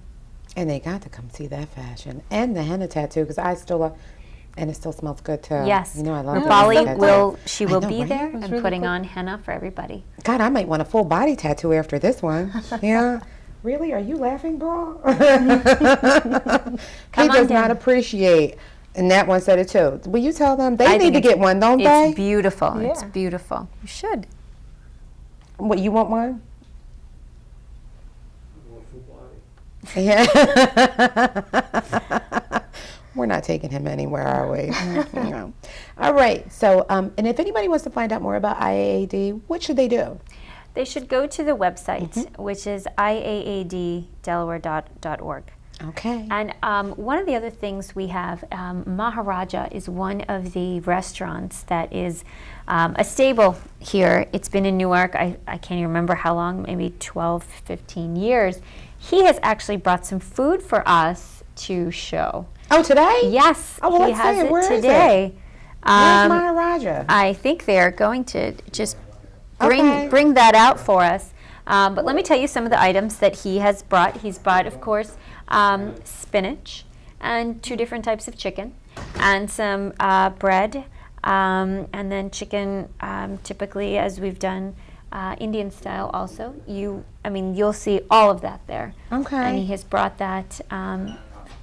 And they got to come see that fashion and the henna tattoo, because I still love, and it still smells good too. Yes, you know I love Rupali will be there and really putting on henna for everybody. God, I might want a full body tattoo after this one. Yeah. Really? Are you laughing, bro? He does not appreciate. And that one said it too. Will you tell them? They need to get one, don't they? It's beautiful. Yeah. It's beautiful. You should. What, you want one? Yeah. We're not taking him anywhere, are we? No. All right. So, and if anybody wants to find out more about IAAD, what should they do? They should go to the website, which is iaaddelaware.org. Okay. And one of the other things we have, Maharaja is one of the restaurants that is a staple here. It's been in Newark, I can't even remember how long, maybe 12, 15 years. He has actually brought some food for us to show. Oh, today? Yes. Oh, well, he let's has see it. Where today. Is it? Where's Maharaja? I think they're going to just bring that out for us. But let me tell you some of the items that he has brought. He's brought, of course, spinach and 2 different types of chicken and some bread and then chicken, typically as we've done Indian style also. You'll see all of that there. Okay. And he has brought that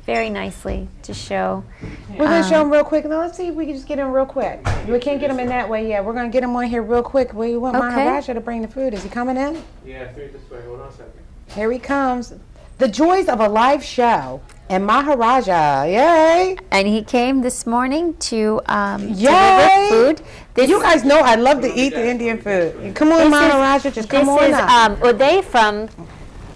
very nicely to show. We're going to show him real quick. Now let's see if we can just get him real quick. We can't get him in that way yet. We're going to get him on here real quick. We want Maharaja to bring the food. Is he coming in? Yeah, through this way. Hold on a second. Here he comes. The joys of a live show. And Maharaja, yay! And he came this morning to deliver food. You guys know I love to eat the Indian food. Come on, Maharaja, just come on up. This is Uday from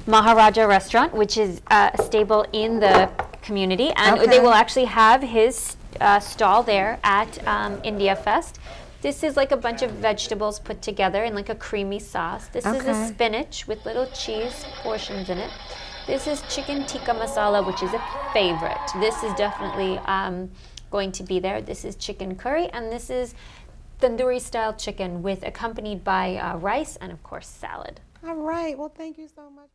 Maharaja Restaurant, which is a staple in the community. And Uday will actually have his stall there at India Fest. This is like a bunch of vegetables put together in like a creamy sauce. This is a spinach with little cheese portions in it. This is chicken tikka masala, which is a favorite. This is definitely going to be there. This is chicken curry, and this is tandoori style chicken with accompanied by rice and of course salad. All right. Well, thank you so much.